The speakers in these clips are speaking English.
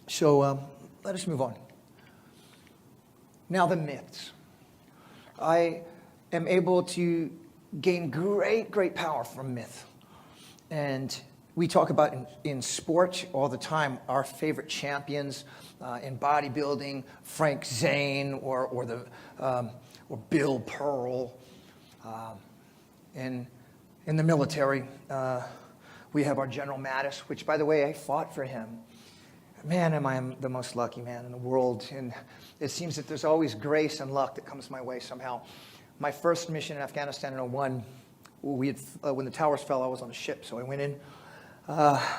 So let us move on. Now the myths. I am able to gain great power from myth. And we talk about in sport all the time, our favorite champions in bodybuilding, Frank Zane or Bill Pearl. In the military, we have our General Mattis, which, by the way, I fought for him. Man, am I the most lucky man in the world. And it seems that there's always grace and luck that comes my way somehow. My first mission in Afghanistan in 2001, when the towers fell, I was on a ship. So I went in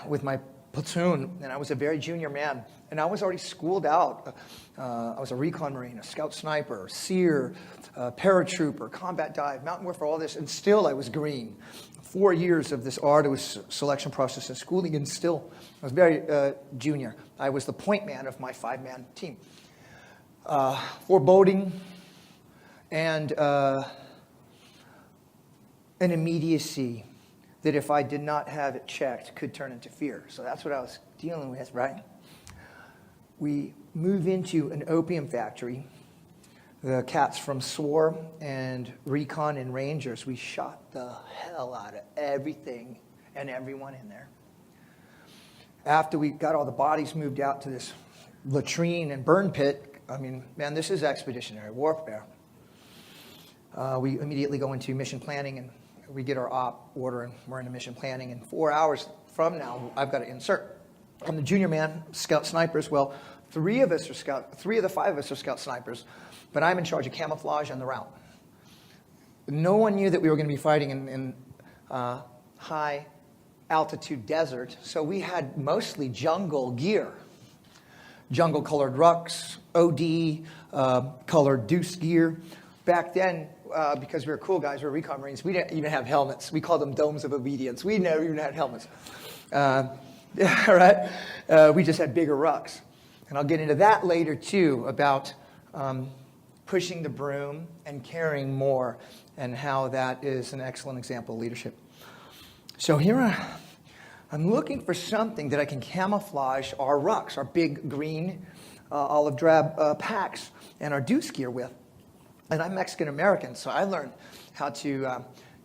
with my platoon, and I was a very junior man. And I was already schooled out. I was a recon Marine, a scout sniper, seer, paratrooper, combat dive, mountain warfare, all this. And still I was green. 4 years of this arduous selection process and schooling, and still I was very junior. I was the point man of my 5-man team. Foreboding and an immediacy that if I did not have it checked could turn into fear. So that's what I was dealing with, right? We move into an opium factory. The cats from SOAR and Recon and Rangers, we shot the hell out of everything and everyone in there. After we got all the bodies moved out to this latrine and burn pit, I mean, man, this is expeditionary warfare. We immediately go into mission planning, and we get our op order, and we're into mission planning. And 4 hours from now, I've got to insert. I'm the junior man, scout snipers. Well, 3 of the 5 of us are scout snipers, but I'm in charge of camouflage on the route. No one knew that we were going to be fighting in high altitude desert, so we had mostly jungle gear. Jungle colored rucks, OD colored deuce gear. Back then, because we were cool guys, we were recon Marines, we didn't even have helmets. We called them domes of obedience. We never even had helmets. Right? We just had bigger rucks. And I'll get into that later, too, about pushing the broom and carrying more, and how that is an excellent example of leadership. So here I'm looking for something that I can camouflage our rucks, our big green olive drab packs, and our deuce gear with. And I'm Mexican-American, so I learned how to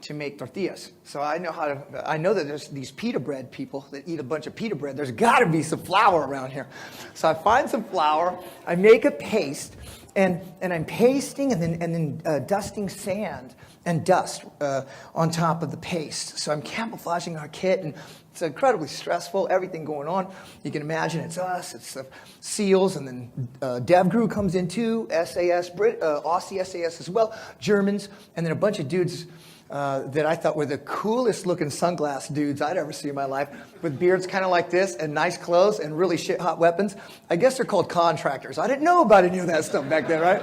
make tortillas. So I know that there's these pita bread people that eat a bunch of pita bread. There's got to be some flour around here. So I find some flour, I make a paste, and I'm pasting and then dusting sand and dust on top of the paste. So I'm camouflaging our kit, and it's incredibly stressful, everything going on. You can imagine it's us, it's the SEALs, and then DevGru comes in too, SAS, Aussie SAS as well, Germans, and then a bunch of dudes that I thought were the coolest looking sunglass dudes I'd ever seen in my life, with beards kind of like this and nice clothes and really shit hot weapons. I guess they're called contractors. I didn't know about any of that stuff back then, right?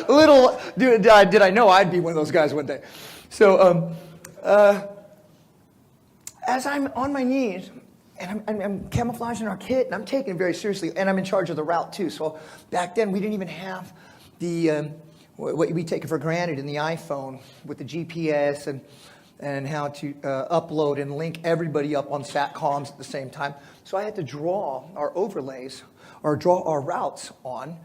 Little did I know I'd be one of those guys one day. So as I'm on my knees and I'm camouflaging our kit, and I'm taking it very seriously, and I'm in charge of the route too. So back then we didn't even have the what we take it for granted in the iPhone with the GPS and how to upload and link everybody up on SATCOMs at the same time. So I had to draw our overlays, or draw our routes on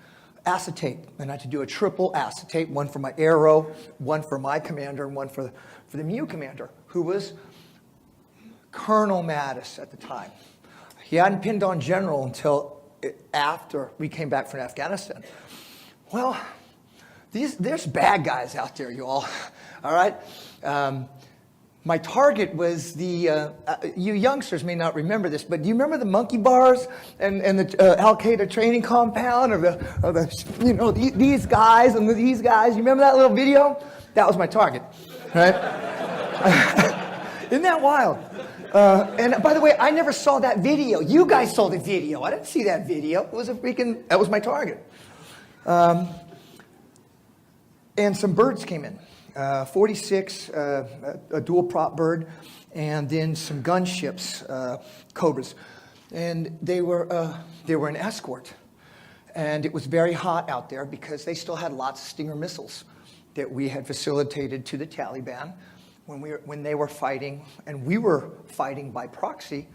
acetate. And I had to do a triple acetate, one for my arrow, one for my commander, and one for the MEU commander, who was Colonel Mattis at the time. He hadn't pinned on general until after we came back from Afghanistan. Well, there's bad guys out there, you all right? My target was the, you youngsters may not remember this, but do you remember the monkey bars and the Al-Qaeda training compound, or the these guys and these guys? You remember that little video? That was my target, right? Isn't that wild? And by the way, I never saw that video. You guys saw the video. I didn't see that video. It was that was my target. And some birds came in, 46, a dual prop bird, and then some gunships, Cobras. And they were an escort. And it was very hot out there because they still had lots of Stinger missiles that we had facilitated to the Taliban when they were fighting, and we were fighting by proxy,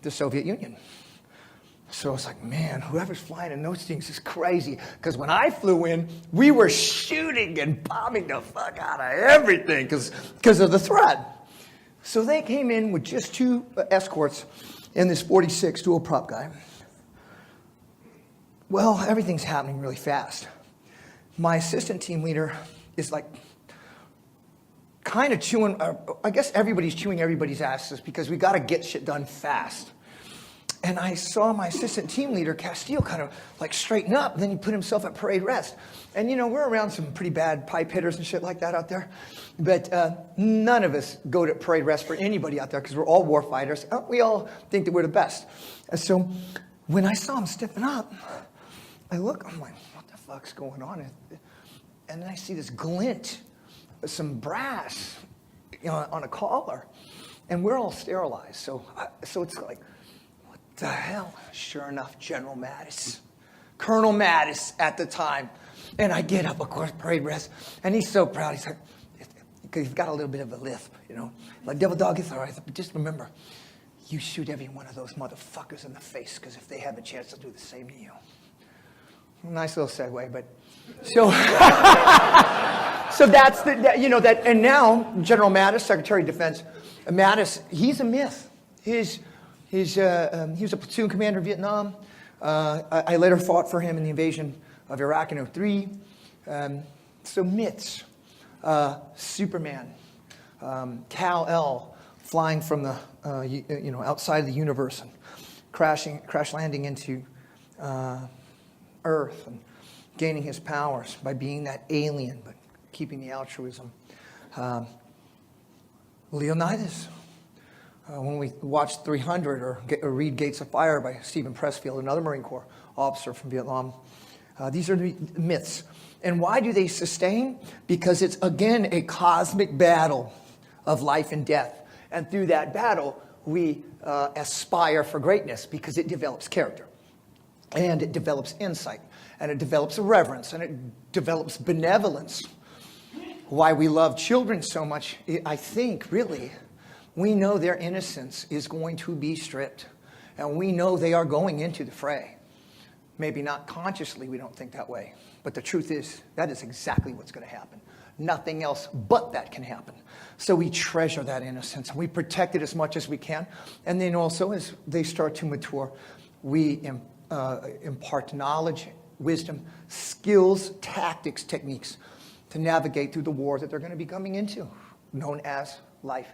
the Soviet Union. So it's like, man, whoever's flying in those things is crazy. Because when I flew in, we were shooting and bombing the fuck out of everything because of the threat. So they came in with just 2 escorts and this 46 dual prop guy. Well, everything's happening really fast. My assistant team leader is like kind of chewing, I guess everybody's chewing everybody's asses because we got to get shit done fast. And I saw my assistant team leader, Castile, kind of like straighten up. And then he put himself at parade rest. And, you know, we're around some pretty bad pipe hitters and shit like that out there. But none of us go to parade rest for anybody out there because we're all war fighters. We all think that we're the best. And so when I saw him stepping up, I look, I'm like, what the fuck's going on? And then I see this glint of some brass, you know, on a collar. And we're all sterilized. So it's like, the hell? Sure enough, General Mattis, Colonel Mattis at the time. And I get up, of course, parade rest, and he's so proud. He's like, because he's got a little bit of a lisp, you know. Like, Devil Dog, it's all right. But just remember, you shoot every one of those motherfuckers in the face, because if they have a chance, they'll do the same to you. Nice little segue, but so so that's the, you know, that, and now General Mattis, Secretary of Defense, Mattis, he's a myth. He was a platoon commander in Vietnam. I later fought for him in the invasion of Iraq in 2003. So myths, Superman, Kal-El flying from the you know, outside of the universe and crash landing into Earth and gaining his powers by being that alien but keeping the altruism. Leonidas. When we watch 300 or read Gates of Fire by Stephen Pressfield, another Marine Corps officer from Vietnam, these are the myths. And why do they sustain? Because it's, again, a cosmic battle of life and death. And through that battle, we aspire for greatness because it develops character. And it develops insight. And it develops reverence. And it develops benevolence. Why we love children so much, I think, really, we know their innocence is going to be stripped. And we know they are going into the fray. Maybe not consciously, we don't think that way. But the truth is, that is exactly what's going to happen. Nothing else but that can happen. So we treasure that innocence. We protect it as much as we can. And then also, as they start to mature, we impart knowledge, wisdom, skills, tactics, techniques to navigate through the war that they're going to be coming into, known as life.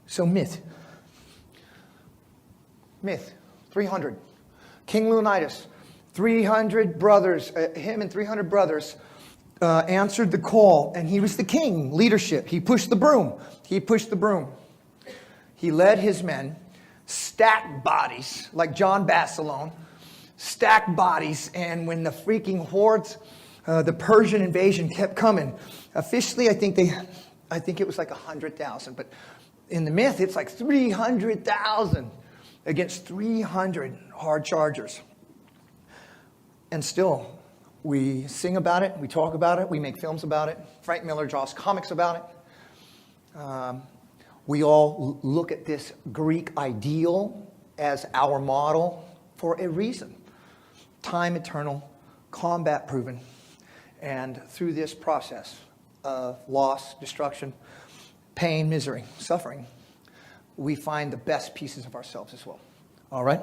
So myth. Myth. 300. King Leonidas. 300 brothers, him and 300 brothers answered the call, and he was the king, leadership. He pushed the broom. He pushed the broom. He led his men, stacked bodies, like John Basilone, stacked bodies, and when the freaking hordes, the Persian invasion kept coming, officially I think it was like 100,000, but in the myth, it's like 300,000 against 300 hard chargers. And still, we sing about it, we talk about it, we make films about it. Frank Miller draws comics about it. We all look at this Greek ideal as our model for a reason. Time eternal, combat proven. And through this process of loss, destruction, pain, misery, suffering, we find the best pieces of ourselves as well. All right?